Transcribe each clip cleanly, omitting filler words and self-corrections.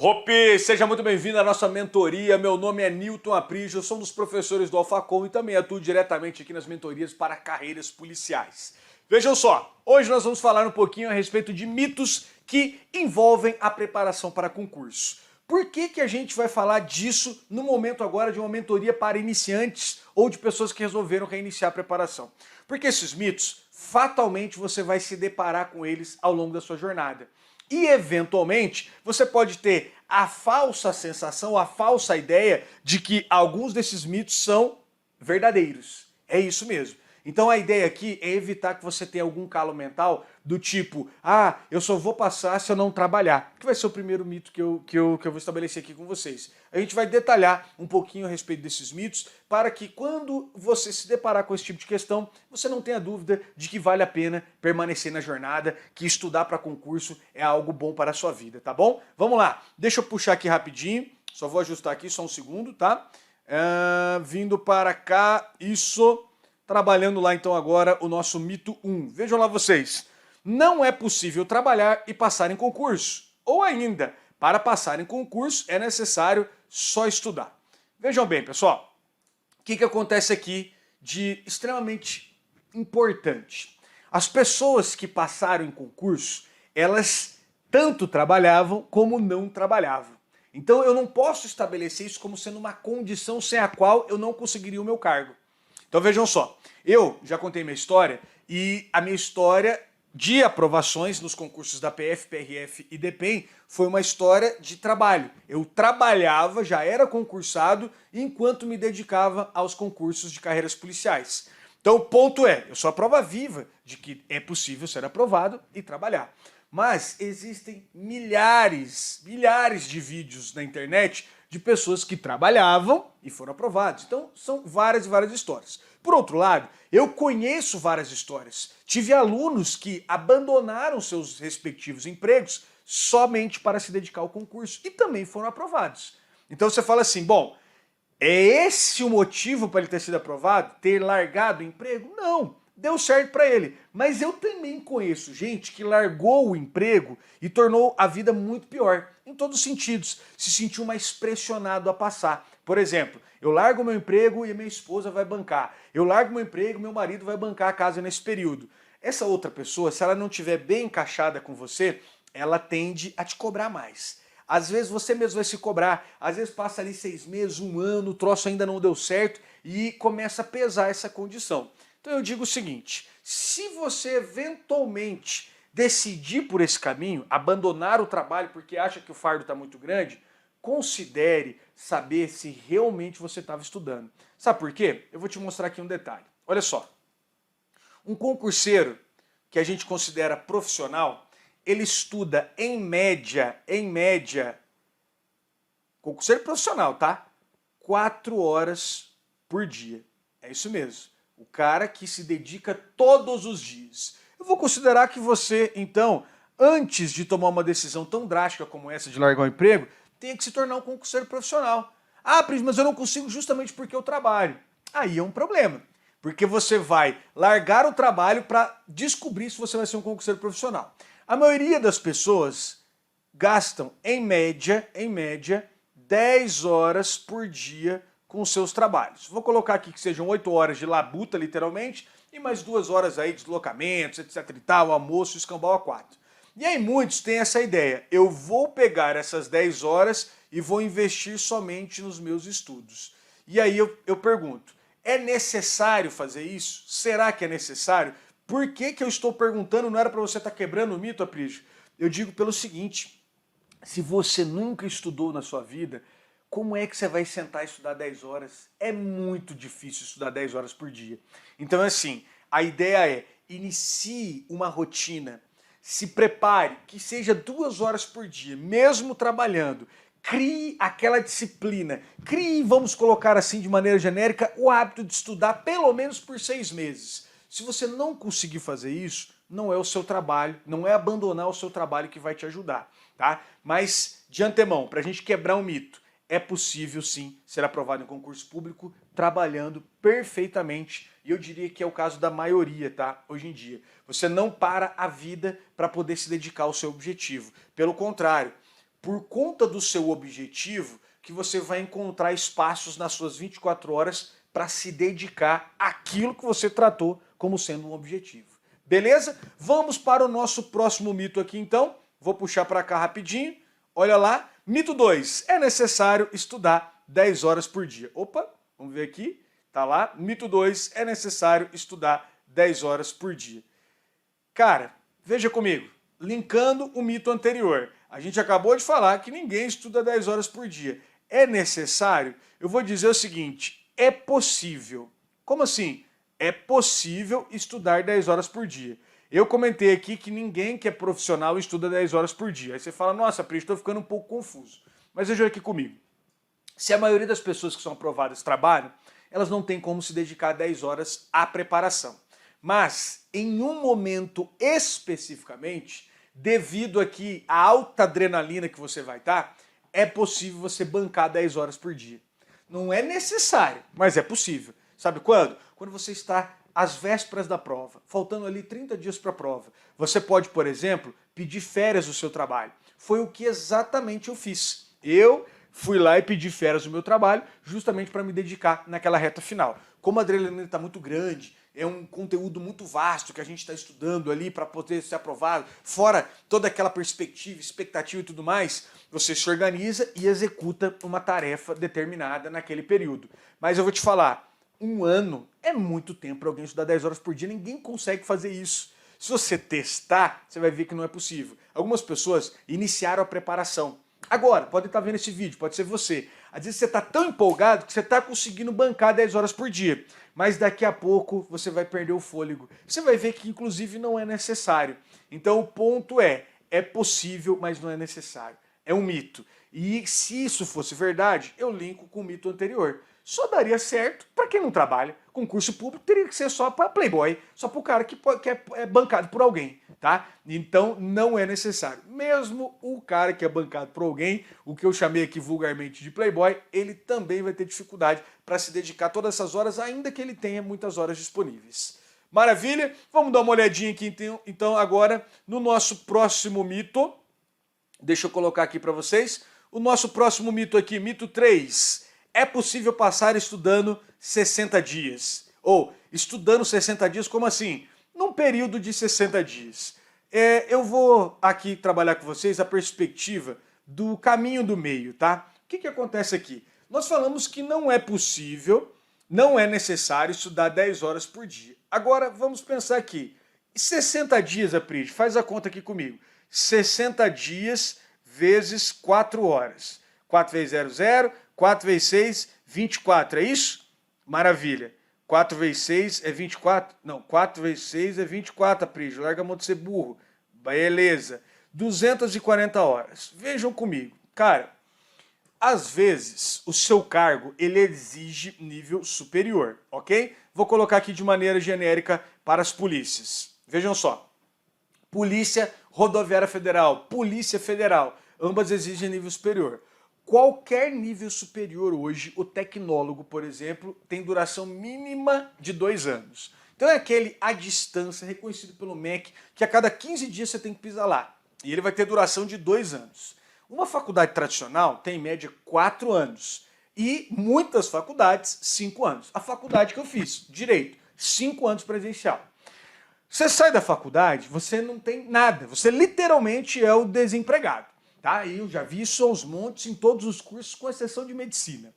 Hope, seja muito bem-vindo à nossa mentoria. Meu nome é Newton Aprígio, eu sou um dos professores do Alfacom e também atuo diretamente aqui nas mentorias para carreiras policiais. Vejam só, hoje nós vamos falar um pouquinho a respeito de mitos que envolvem a preparação para concurso. Por que a gente vai falar disso no momento agora de uma mentoria para iniciantes ou de pessoas que resolveram reiniciar a preparação? Porque esses mitos, fatalmente você vai se deparar com eles ao longo da sua jornada. E, eventualmente, você pode ter a falsa sensação, a falsa ideia de que alguns desses mitos são verdadeiros. É isso mesmo. Então a ideia aqui é evitar que você tenha algum calo mental do tipo, eu só vou passar se eu não trabalhar. Que vai ser o primeiro mito que eu vou estabelecer aqui com vocês. A gente vai detalhar um pouquinho a respeito desses mitos para que quando você se deparar com esse tipo de questão, você não tenha dúvida de que vale a pena permanecer na jornada, que estudar para concurso é algo bom para a sua vida, tá bom? Vamos lá, deixa eu puxar aqui rapidinho, só vou ajustar aqui só um segundo, tá? Vindo para cá, isso... Trabalhando lá então agora o nosso mito 1. Vejam lá vocês. Não é possível trabalhar e passar em concurso. Ou ainda, para passar em concurso é necessário só estudar. Vejam bem, pessoal. O que acontece aqui de extremamente importante? As pessoas que passaram em concurso, elas tanto trabalhavam como não trabalhavam. Então eu não posso estabelecer isso como sendo uma condição sem a qual eu não conseguiria o meu cargo. Então vejam só, eu já contei minha história e a minha história de aprovações nos concursos da PF, PRF e DPEM foi uma história de trabalho. Eu trabalhava, já era concursado, enquanto me dedicava aos concursos de carreiras policiais. Então o ponto é, eu sou a prova viva de que é possível ser aprovado e trabalhar. Mas existem milhares de vídeos na internet de pessoas que trabalhavam e foram aprovados. Então, são várias e várias histórias. Por outro lado, eu conheço várias histórias. Tive alunos que abandonaram seus respectivos empregos somente para se dedicar ao concurso e também foram aprovados. Então você fala assim, bom, é esse o motivo para ele ter sido aprovado? Ter largado o emprego? Não. Deu certo para ele. Mas eu também conheço gente que largou o emprego e tornou a vida muito pior. Em todos os sentidos. Se sentiu mais pressionado a passar. Por exemplo, eu largo meu emprego e minha esposa vai bancar. Eu largo meu emprego e meu marido vai bancar a casa nesse período. Essa outra pessoa, se ela não estiver bem encaixada com você, ela tende a te cobrar mais. Às vezes você mesmo vai se cobrar, às vezes passa ali 6 meses, 1 ano, o troço ainda não deu certo e começa a pesar essa condição. Então eu digo o seguinte, se você eventualmente decidir por esse caminho, abandonar o trabalho porque acha que o fardo está muito grande, considere saber se realmente você estava estudando. Sabe por quê? Eu vou te mostrar aqui um detalhe. Olha só, um concurseiro que a gente considera profissional, ele estuda em média, concurseiro profissional, tá? 4 horas por dia. É isso mesmo. O cara que se dedica todos os dias. Eu vou considerar que você, então, antes de tomar uma decisão tão drástica como essa de largar o emprego, tenha que se tornar um concurseiro profissional. Príncipe, mas eu não consigo justamente porque eu trabalho. Aí é um problema. Porque você vai largar o trabalho para descobrir se você vai ser um concurseiro profissional. A maioria das pessoas gastam, em média, 10 horas por dia com seus trabalhos. Vou colocar aqui que sejam 8 horas de labuta, literalmente, e mais 2 horas aí de deslocamentos, etc e tal, almoço, escambau a 4. E aí muitos têm essa ideia, eu vou pegar essas 10 horas e vou investir somente nos meus estudos. E aí eu pergunto, é necessário fazer isso? Será que é necessário? Por que eu estou perguntando? Não era para você estar quebrando o mito, Aprígio? Eu digo pelo seguinte, se você nunca estudou na sua vida, como é que você vai sentar e estudar 10 horas? É muito difícil estudar 10 horas por dia. Então, assim, a ideia é, inicie uma rotina, se prepare, que seja 2 horas por dia, mesmo trabalhando. Crie aquela disciplina, crie, vamos colocar assim de maneira genérica, o hábito de estudar pelo menos por 6 meses. Se você não conseguir fazer isso, não é o seu trabalho, não é abandonar o seu trabalho que vai te ajudar, tá? Mas, de antemão, para a gente quebrar um mito, é possível sim ser aprovado em concurso público trabalhando perfeitamente. E eu diria que é o caso da maioria, tá? Hoje em dia. Você não para a vida para poder se dedicar ao seu objetivo. Pelo contrário, por conta do seu objetivo que você vai encontrar espaços nas suas 24 horas para se dedicar àquilo que você tratou como sendo um objetivo. Beleza? Vamos para o nosso próximo mito aqui então. Vou puxar para cá rapidinho. Olha lá. Mito 2. É necessário estudar 10 horas por dia. Opa, vamos ver aqui. Tá lá. Mito 2. É necessário estudar 10 horas por dia. Cara, veja comigo. Linkando o mito anterior. A gente acabou de falar que ninguém estuda 10 horas por dia. É necessário? Eu vou dizer o seguinte. É possível. Como assim? É possível estudar 10 horas por dia. Eu comentei aqui que ninguém que é profissional estuda 10 horas por dia. Aí você fala, nossa, Pri, estou ficando um pouco confuso. Mas veja aqui comigo. Se a maioria das pessoas que são aprovadas trabalham, elas não têm como se dedicar 10 horas à preparação. Mas, em um momento especificamente, devido aqui à alta adrenalina que você vai estar, é possível você bancar 10 horas por dia. Não é necessário, mas é possível. Sabe quando? Quando você está às vésperas da prova, faltando ali 30 dias para a prova. Você pode, por exemplo, pedir férias do seu trabalho. Foi o que exatamente eu fiz. Eu fui lá e pedi férias do meu trabalho justamente para me dedicar naquela reta final. Como a adrenalina está muito grande, é um conteúdo muito vasto que a gente está estudando ali para poder ser aprovado, fora toda aquela perspectiva, expectativa e tudo mais, você se organiza e executa uma tarefa determinada naquele período. Mas eu vou te falar, um ano é muito tempo para alguém estudar 10 horas por dia, ninguém consegue fazer isso. Se você testar, você vai ver que não é possível. Algumas pessoas iniciaram a preparação. Agora, pode estar vendo esse vídeo, pode ser você. Às vezes você está tão empolgado que você está conseguindo bancar 10 horas por dia. Mas daqui a pouco você vai perder o fôlego. Você vai ver que inclusive não é necessário. Então o ponto é possível, mas não é necessário. É um mito. E se isso fosse verdade, eu linko com o mito anterior. Só daria certo para quem não trabalha. Concurso público teria que ser só para playboy, só para o cara que é bancado por alguém, tá? Então não é necessário. Mesmo o cara que é bancado por alguém, o que eu chamei aqui vulgarmente de playboy, ele também vai ter dificuldade para se dedicar todas essas horas, ainda que ele tenha muitas horas disponíveis. Maravilha? Vamos dar uma olhadinha aqui então agora no nosso próximo mito. Deixa eu colocar aqui para vocês. O nosso próximo mito aqui, mito 3. É possível passar estudando 60 dias. Ou, estudando 60 dias, como assim? Num período de 60 dias. Eu vou aqui trabalhar com vocês a perspectiva do caminho do meio, tá? O que acontece aqui? Nós falamos que não é possível, não é necessário estudar 10 horas por dia. Agora, vamos pensar aqui. 60 dias, Aprígio, faz a conta aqui comigo. 60 dias vezes 4 horas. 4 vezes 0, 0. 4 vezes 6, 24, é isso? Maravilha. 4 vezes 6 é 24? Não, 4 vezes 6 é 24, Aprígio. Larga a mão de ser burro. Beleza. 240 horas. Vejam comigo. Cara, às vezes o seu cargo ele exige nível superior, ok? Vou colocar aqui de maneira genérica para as polícias. Vejam só. Polícia Rodoviária Federal, Polícia Federal. Ambas exigem nível superior. Qualquer nível superior hoje, o tecnólogo, por exemplo, tem duração mínima de 2 anos. Então é aquele à distância, reconhecido pelo MEC, que a cada 15 dias você tem que pisar lá. E ele vai ter duração de 2 anos. Uma faculdade tradicional tem em média 4 anos. E muitas faculdades, 5 anos. A faculdade que eu fiz, Direito, 5 anos presencial. Você sai da faculdade, você não tem nada. Você literalmente é o desempregado. Tá? Eu já vi isso aos montes em todos os cursos, com exceção de medicina.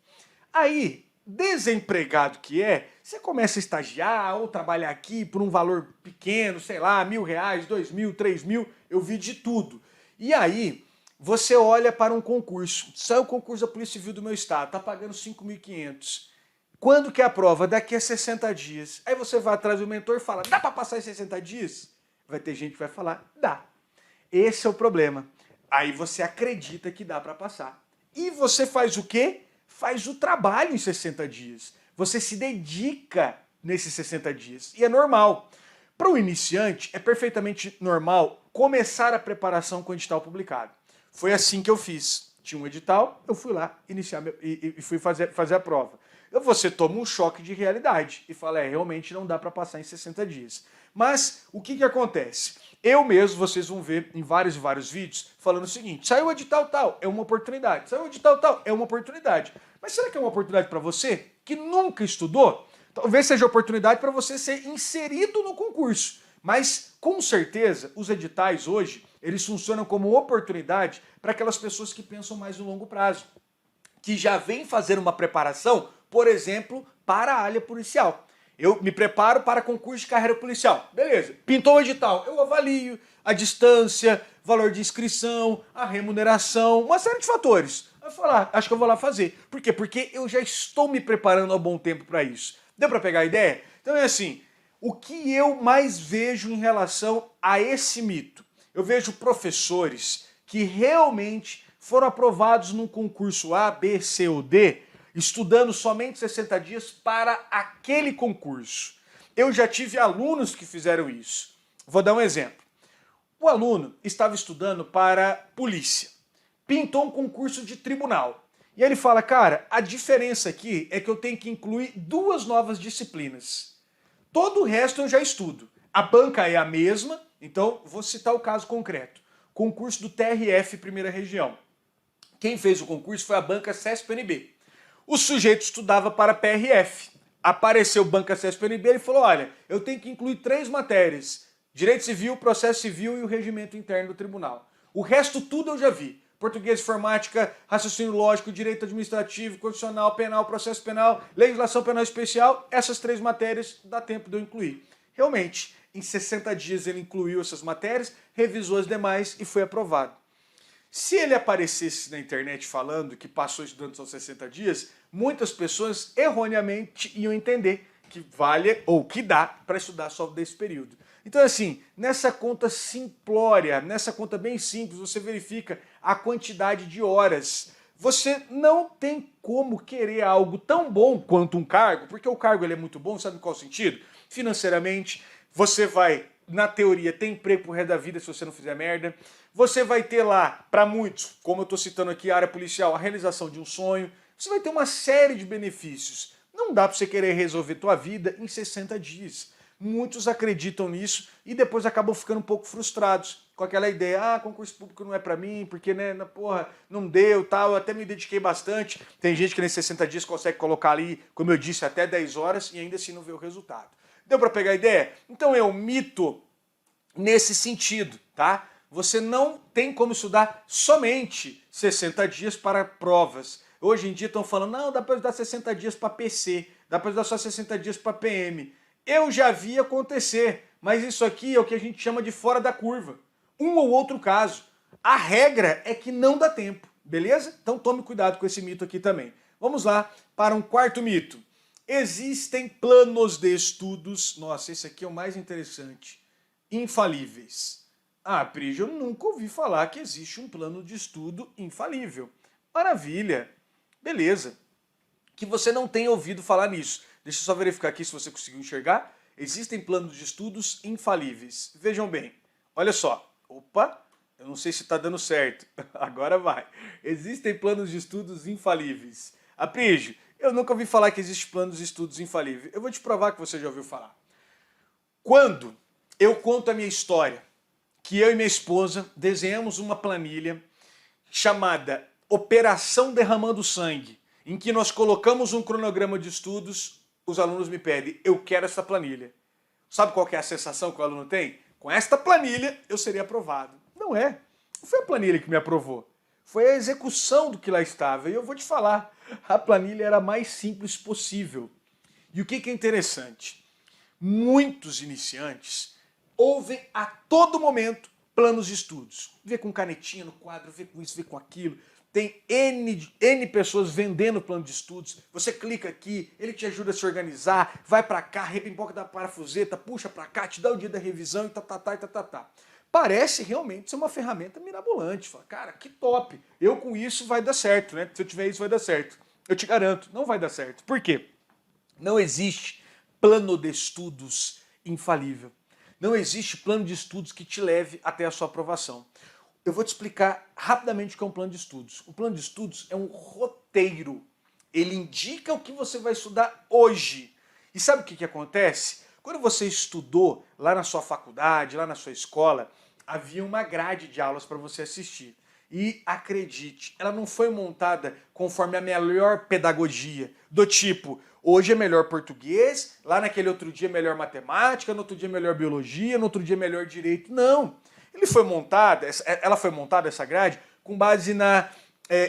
Aí, desempregado que é, você começa a estagiar ou trabalhar aqui por um valor pequeno, sei lá, R$1.000, R$2.000, R$3.000, eu vi de tudo. E aí, você olha para um concurso, sai o concurso da Polícia Civil do meu estado, tá pagando 5.500. Quando que é a prova? Daqui a 60 dias. Aí você vai atrás do mentor e fala, dá para passar em 60 dias? Vai ter gente que vai falar, dá. Esse é o problema. Aí você acredita que dá para passar. E você faz o quê? Faz o trabalho em 60 dias. Você se dedica nesses 60 dias. E é normal. Para o iniciante, é perfeitamente normal começar a preparação com o edital publicado. Foi assim que eu fiz. Tinha um edital, eu fui lá iniciar e fui fazer a prova. Você toma um choque de realidade e fala, realmente não dá para passar em 60 dias. Mas o que acontece? Eu mesmo, vocês vão ver em vários e vários vídeos, falando o seguinte, saiu o edital tal, é uma oportunidade, saiu o edital tal, é uma oportunidade. Mas será que é uma oportunidade para você que nunca estudou? Talvez seja oportunidade para você ser inserido no concurso. Mas, com certeza, os editais hoje, eles funcionam como oportunidade para aquelas pessoas que pensam mais no longo prazo, que já vêm fazer uma preparação, por exemplo, para a área policial. Eu me preparo para concurso de carreira policial. Beleza, pintou o edital, eu avalio a distância, valor de inscrição, a remuneração, uma série de fatores. Eu vou falar, acho que eu vou lá fazer. Por quê? Porque eu já estou me preparando há bom tempo para isso. Deu para pegar a ideia? Então é assim, o que eu mais vejo em relação a esse mito? Eu vejo professores que realmente foram aprovados num concurso A, B, C ou D, estudando somente 60 dias para aquele concurso. Eu já tive alunos que fizeram isso. Vou dar um exemplo. O aluno estava estudando para polícia, pintou um concurso de tribunal. E ele fala, cara, a diferença aqui é que eu tenho que incluir 2 novas disciplinas. Todo o resto eu já estudo. A banca é a mesma, então vou citar o caso concreto. Concurso do TRF Primeira Região. Quem fez o concurso foi a banca CESP-NB. O sujeito estudava para PRF. Apareceu banca CESP-NB e ele falou, olha, eu tenho que incluir 3 matérias. Direito Civil, Processo Civil e o Regimento Interno do Tribunal. O resto tudo eu já vi. Português, informática, raciocínio lógico, direito administrativo, constitucional, penal, processo penal, legislação penal especial, essas 3 matérias dá tempo de eu incluir. Realmente, em 60 dias ele incluiu essas matérias, revisou as demais e foi aprovado. Se ele aparecesse na internet falando que passou estudando só 60 dias, muitas pessoas erroneamente iam entender que vale ou que dá para estudar só desse período. Então assim, nessa conta simplória, nessa conta bem simples, você verifica a quantidade de horas. Você não tem como querer algo tão bom quanto um cargo, porque o cargo ele é muito bom, sabe em qual sentido? Financeiramente, você vai, na teoria, ter emprego pro resto da vida se você não fizer merda. Você vai ter lá, para muitos, como eu estou citando aqui, a área policial, a realização de um sonho. Você vai ter uma série de benefícios. Não dá para você querer resolver tua vida em 60 dias. Muitos acreditam nisso e depois acabam ficando um pouco frustrados com aquela ideia, concurso público não é para mim, porque né, porra, não deu, tal, eu até me dediquei bastante. Tem gente que nesses 60 dias consegue colocar ali, como eu disse, até 10 horas e ainda assim não vê o resultado. Deu para pegar a ideia? Então é um mito nesse sentido, tá? Você não tem como estudar somente 60 dias para provas. Hoje em dia estão falando, não, dá para estudar 60 dias para PC, dá para estudar só 60 dias para PM. Eu já vi acontecer, mas isso aqui é o que a gente chama de fora da curva. Um ou outro caso. A regra é que não dá tempo, beleza? Então tome cuidado com esse mito aqui também. Vamos lá para um quarto mito. Existem planos de estudos, nossa, esse aqui é o mais interessante, infalíveis. Ah, Prígio, eu nunca ouvi falar que existe um plano de estudo infalível. Maravilha, beleza. Que você não tenha ouvido falar nisso. Deixa eu só verificar aqui se você conseguiu enxergar. Existem planos de estudos infalíveis. Vejam bem, olha só. Opa, eu não sei se está dando certo. Agora vai. Existem planos de estudos infalíveis. Aprígio, eu nunca ouvi falar que existe planos de estudos infalíveis. Eu vou te provar que você já ouviu falar. Quando eu conto a minha história, que eu e minha esposa desenhamos uma planilha chamada Operação Derramando Sangue, em que nós colocamos um cronograma de estudos, os alunos me pedem, eu quero essa planilha. Sabe qual que é a sensação que o aluno tem? Com esta planilha eu seria aprovado. Não é. Não foi a planilha que me aprovou. Foi a execução do que lá estava. E eu vou te falar, a planilha era a mais simples possível. E o que é interessante? Muitos iniciantes ouvem a todo momento planos de estudos. Vê com canetinha no quadro, vê com isso, vê com aquilo. Tem N pessoas vendendo plano de estudos. Você clica aqui, ele te ajuda a se organizar, vai pra cá, repimpoca da parafuseta, puxa pra cá, te dá o dia da revisão e tá. Parece realmente ser uma ferramenta mirabolante. Fala, cara, que top. Eu com isso vai dar certo, né? Se eu tiver isso vai dar certo. Eu te garanto, não vai dar certo. Por quê? Não existe plano de estudos infalível. Não existe plano de estudos que te leve até a sua aprovação. Eu vou te explicar rapidamente o que é um plano de estudos. O plano de estudos é um roteiro. Ele indica o que você vai estudar hoje. E sabe o que acontece? Quando você estudou lá na sua faculdade, lá na sua escola, havia uma grade de aulas para você assistir. E acredite, ela não foi montada conforme a melhor pedagogia, do tipo, hoje é melhor português, lá naquele outro dia é melhor matemática, no outro dia é melhor biologia, no outro dia é melhor direito. Não! Ela foi montada, essa grade, com base na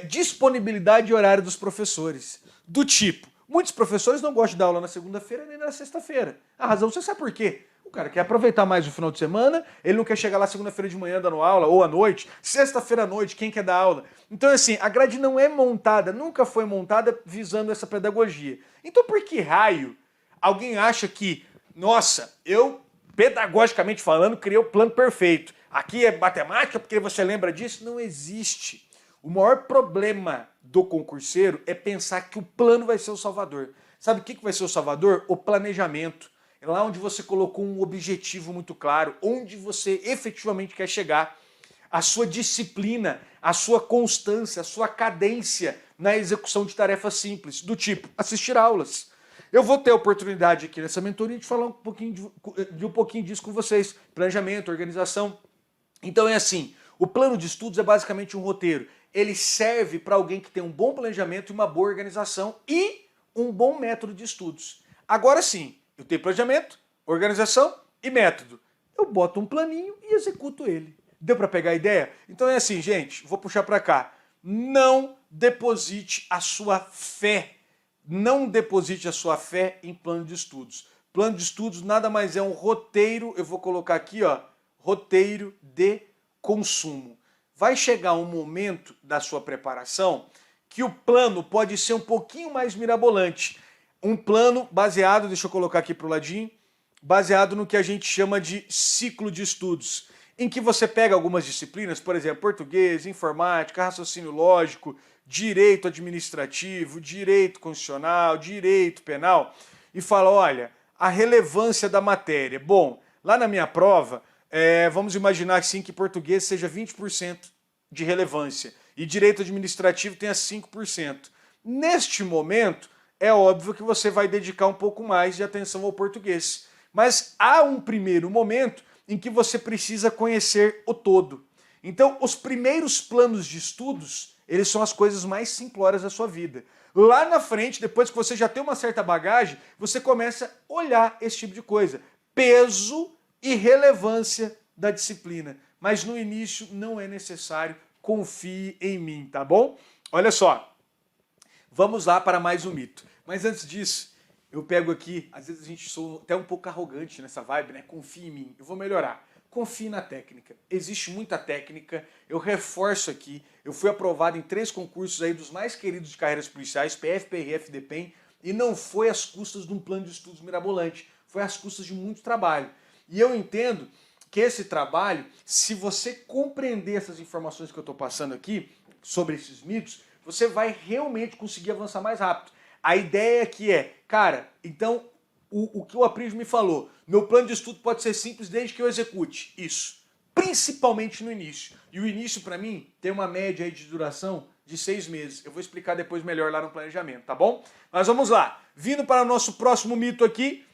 disponibilidade e horário dos professores. Do tipo, muitos professores não gostam de dar aula na segunda-feira nem na sexta-feira. A razão, você sabe por quê? O cara quer aproveitar mais o final de semana, ele não quer chegar lá segunda-feira de manhã dando aula, ou à noite, sexta-feira à noite, quem quer dar aula? Então, assim, a grade não é montada, nunca foi montada visando essa pedagogia. Então, por que raio alguém acha que, nossa, eu, pedagogicamente falando, criei o plano perfeito. Aqui é matemática porque você lembra disso? Não existe. O maior problema do concurseiro é pensar que o plano vai ser o salvador. Sabe o que vai ser o salvador? O planejamento. É lá onde você colocou um objetivo muito claro, onde você efetivamente quer chegar. A sua disciplina, a sua constância, a sua cadência na execução de tarefas simples, do tipo assistir aulas. Eu vou ter a oportunidade aqui nessa mentoria de falar um pouquinho disso com vocês. Planejamento, organização. Então é assim, o plano de estudos é basicamente um roteiro. Ele serve para alguém que tem um bom planejamento e uma boa organização e um bom método de estudos. Agora sim, eu tenho planejamento, organização e método. Eu boto um planinho e executo ele. Deu para pegar a ideia? Então é assim, gente, vou puxar para cá. Não deposite a sua fé. Não deposite a sua fé em plano de estudos. Plano de estudos nada mais é um roteiro, eu vou colocar aqui, ó, roteiro de consumo. Vai chegar um momento da sua preparação que o plano pode ser um pouquinho mais mirabolante. Um plano baseado, deixa eu colocar aqui para o ladinho, baseado no que a gente chama de ciclo de estudos, em que você pega algumas disciplinas, por exemplo, português, informática, raciocínio lógico, direito administrativo, direito constitucional, direito penal, e fala, olha, a relevância da matéria. Bom, lá na minha prova, vamos imaginar assim que português seja 20% de relevância e direito administrativo tenha 5%. Neste momento, é óbvio que você vai dedicar um pouco mais de atenção ao português. Mas há um primeiro momento em que você precisa conhecer o todo. Então, os primeiros planos de estudos, eles são as coisas mais simplórias da sua vida. Lá na frente, depois que você já tem uma certa bagagem, você começa a olhar esse tipo de coisa. Peso e relevância da disciplina. Mas no início não é necessário, confie em mim, tá bom? Olha só, vamos lá para mais um mito. Mas antes disso, eu pego aqui, às vezes a gente sou até um pouco arrogante nessa vibe, né? Confie em mim, eu vou melhorar. Confie na técnica. Existe muita técnica, eu reforço aqui, eu fui aprovado em 3 concursos aí dos mais queridos de carreiras policiais, PF, PRF, DPEM, e não foi às custas de um plano de estudos mirabolante, foi às custas de muito trabalho. E eu entendo que esse trabalho, se você compreender essas informações que eu estou passando aqui, sobre esses mitos, você vai realmente conseguir avançar mais rápido. A ideia aqui é, cara, então o que o Aprígio me falou, meu plano de estudo pode ser simples desde que eu execute. Isso. Principalmente no início. E o início, para mim, tem uma média aí de duração de 6 meses. Eu vou explicar depois melhor lá no planejamento, tá bom? Mas vamos lá. Vindo para o nosso próximo mito aqui.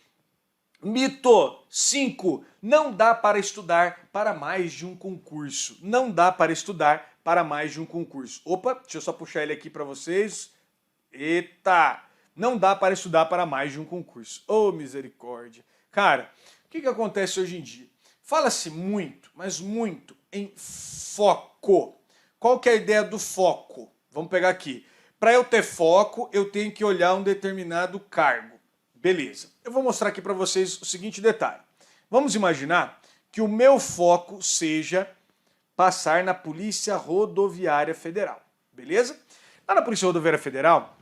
Mito 5. Não dá para estudar para mais de um concurso. Não dá para estudar para mais de um concurso. Opa, deixa eu só puxar ele aqui para vocês. Eita! Não dá para estudar para mais de um concurso. Oh, misericórdia. Cara, o que acontece hoje em dia? Fala-se muito, mas muito, em foco. Qual que é a ideia do foco? Vamos pegar aqui. Para eu ter foco, eu tenho que olhar um determinado cargo. Beleza. Eu vou mostrar aqui para vocês o seguinte detalhe. Vamos imaginar que o meu foco seja passar na Polícia Rodoviária Federal. Beleza? Lá na Polícia Rodoviária Federal,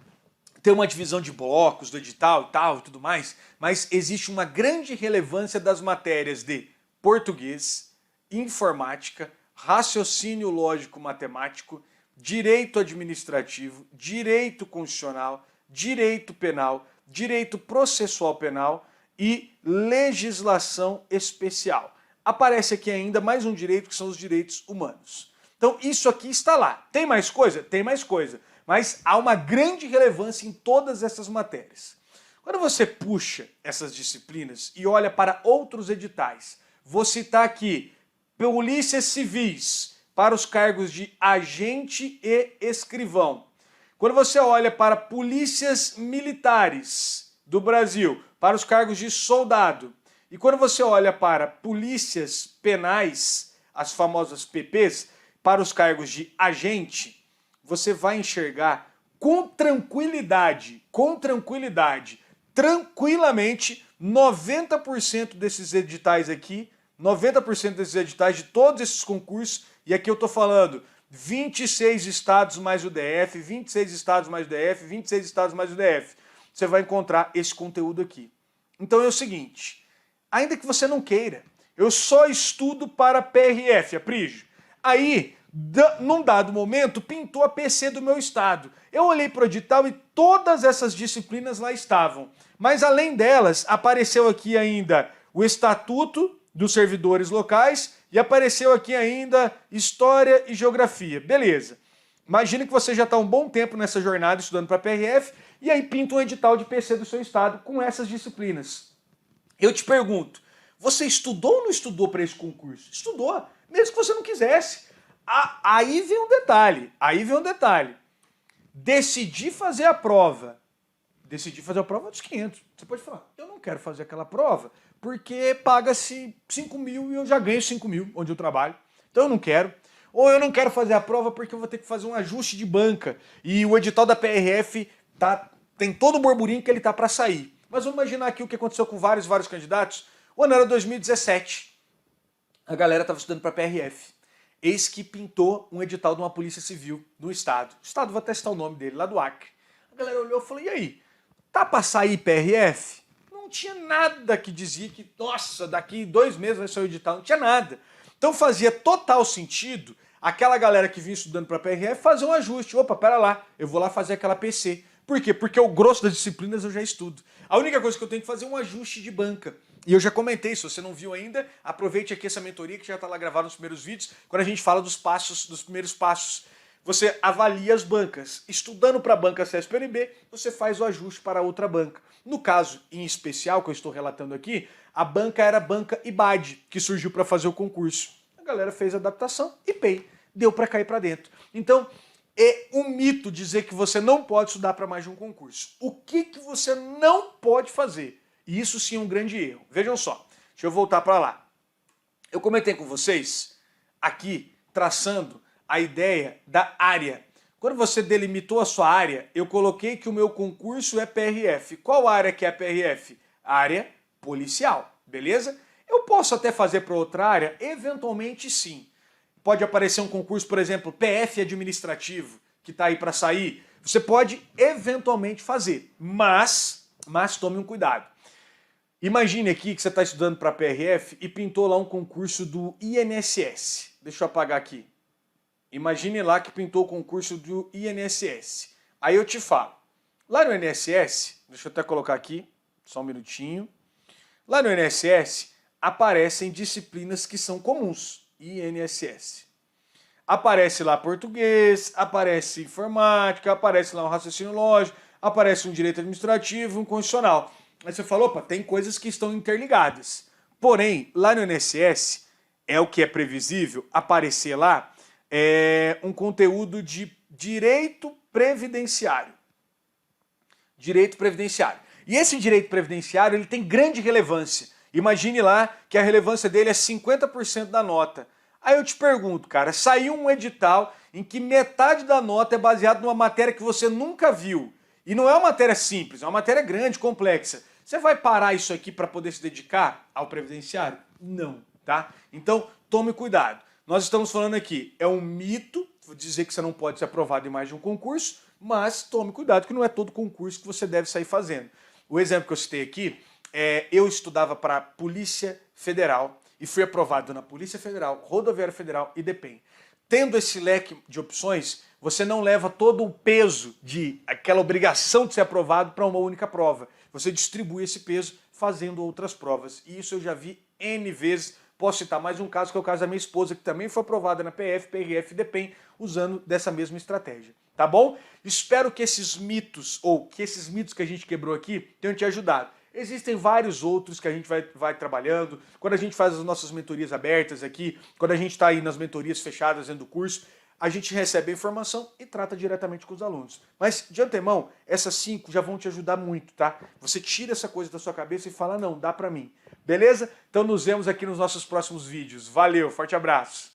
tem uma divisão de blocos do edital e tal e tudo mais, mas existe uma grande relevância das matérias de português, informática, raciocínio lógico matemático, direito administrativo, direito constitucional, direito penal, direito processual penal e legislação especial. Aparece aqui ainda mais um direito que são os direitos humanos. Então isso aqui está lá. Tem mais coisa? Tem mais coisa. Mas há uma grande relevância em todas essas matérias. Quando você puxa essas disciplinas e olha para outros editais, vou citar aqui polícias civis para os cargos de agente e escrivão. Quando você olha para polícias militares do Brasil, para os cargos de soldado, e quando você olha para polícias penais, as famosas PPs, para os cargos de agente, você vai enxergar com tranquilidade, tranquilamente, 90% desses editais aqui, 90% desses editais de todos esses concursos, e aqui eu estou falando 26 estados mais o DF, 26 estados mais o DF, 26 estados mais o DF. Você vai encontrar esse conteúdo aqui. Então é o seguinte, ainda que você não queira, eu só estudo para PRF, Aprígio. Aí, num dado momento, pintou a PC do meu estado. Eu olhei para o edital e todas essas disciplinas lá estavam. Mas além delas, apareceu aqui ainda o Estatuto dos Servidores Locais e apareceu aqui ainda História e Geografia. Beleza. Imagina que você já está um bom tempo nessa jornada estudando para PRF e aí pinta um edital de PC do seu estado com essas disciplinas. Eu te pergunto, você estudou ou não estudou para esse concurso? Estudou, mesmo que você não quisesse. Aí vem um detalhe. Decidi fazer a prova dos 500. Você pode falar, eu não quero fazer aquela prova porque paga-se 5 mil e eu já ganho 5 mil onde eu trabalho. Então eu não quero. Ou eu não quero fazer a prova porque eu vou ter que fazer um ajuste de banca. E o edital da PRF tem todo o burburinho que ele tá para sair. Mas vamos imaginar aqui o que aconteceu com vários candidatos. O ano era 2017. A galera estava estudando para PRF. Eis que pintou um edital de uma polícia civil no estado. O estado, vou até citar o nome dele, lá do Acre. A galera olhou e falou, e aí, tá para sair PRF? Não tinha nada que dizia que, nossa, daqui 2 meses vai sair o edital. Não tinha nada. Então fazia total sentido aquela galera que vinha estudando para PRF fazer um ajuste. Opa, pera lá, eu vou lá fazer aquela PC. Por quê? Porque o grosso das disciplinas eu já estudo. A única coisa que eu tenho que fazer é um ajuste de banca. E eu já comentei, se você não viu ainda, aproveite aqui essa mentoria que já está lá gravada nos primeiros vídeos, quando a gente fala dos primeiros passos. Você avalia as bancas. Estudando para a banca CESP-NB, você faz o ajuste para outra banca. No caso, em especial, que eu estou relatando aqui, a banca era a banca IBAD, que surgiu para fazer o concurso. A galera fez a adaptação e PEI. Deu para cair para dentro. Então, é um mito dizer que você não pode estudar para mais de um concurso. O que você não pode fazer? E isso sim é um grande erro. Vejam só, deixa eu voltar para lá. Eu comentei com vocês, aqui, traçando a ideia da área. Quando você delimitou a sua área, eu coloquei que o meu concurso é PRF. Qual área que é a PRF? Área policial, beleza? Eu posso até fazer para outra área? Eventualmente sim. Pode aparecer um concurso, por exemplo, PF administrativo, que está aí para sair. Você pode eventualmente fazer, mas tome um cuidado. Imagine aqui que você está estudando para PRF e pintou lá um concurso do INSS. Deixa eu apagar aqui. Imagine lá que pintou o concurso do INSS. Aí eu te falo. Lá no INSS, deixa eu até colocar aqui, só um minutinho. Lá no INSS aparecem disciplinas que são comuns. INSS. Aparece lá português, aparece informática, aparece lá um raciocínio lógico, aparece um direito administrativo, um constitucional. Aí você fala, opa, tem coisas que estão interligadas. Porém, lá no INSS, é o que é previsível, aparecer lá um conteúdo de direito previdenciário. Direito previdenciário. E esse direito previdenciário ele tem grande relevância. Imagine lá que a relevância dele é 50% da nota. Aí eu te pergunto, cara, saiu um edital em que metade da nota é baseada numa matéria que você nunca viu. E não é uma matéria simples, é uma matéria grande, complexa. Você vai parar isso aqui para poder se dedicar ao previdenciário? Não, tá? Então, tome cuidado. Nós estamos falando aqui, é um mito dizer que você não pode ser aprovado em mais de um concurso, mas tome cuidado que não é todo concurso que você deve sair fazendo. O exemplo que eu citei aqui, eu estudava para Polícia Federal e fui aprovado na Polícia Federal, Rodoviária Federal e DEPEN. Tendo esse leque de opções, você não leva todo o peso de aquela obrigação de ser aprovado para uma única prova. Você distribui esse peso fazendo outras provas. E isso eu já vi N vezes Posso citar mais um caso, que é o caso da minha esposa, que também foi aprovada na PF, PRF e DPEM, usando dessa mesma estratégia. Tá bom? Espero que esses mitos, que a gente quebrou aqui, tenham te ajudado. Existem vários outros que a gente vai trabalhando. Quando a gente faz as nossas mentorias abertas aqui, quando a gente está aí nas mentorias fechadas dentro do curso, a gente recebe a informação e trata diretamente com os alunos. Mas, de antemão, essas 5 já vão te ajudar muito, tá? Você tira essa coisa da sua cabeça e fala, não, dá pra mim. Beleza? Então nos vemos aqui nos nossos próximos vídeos. Valeu, forte abraço!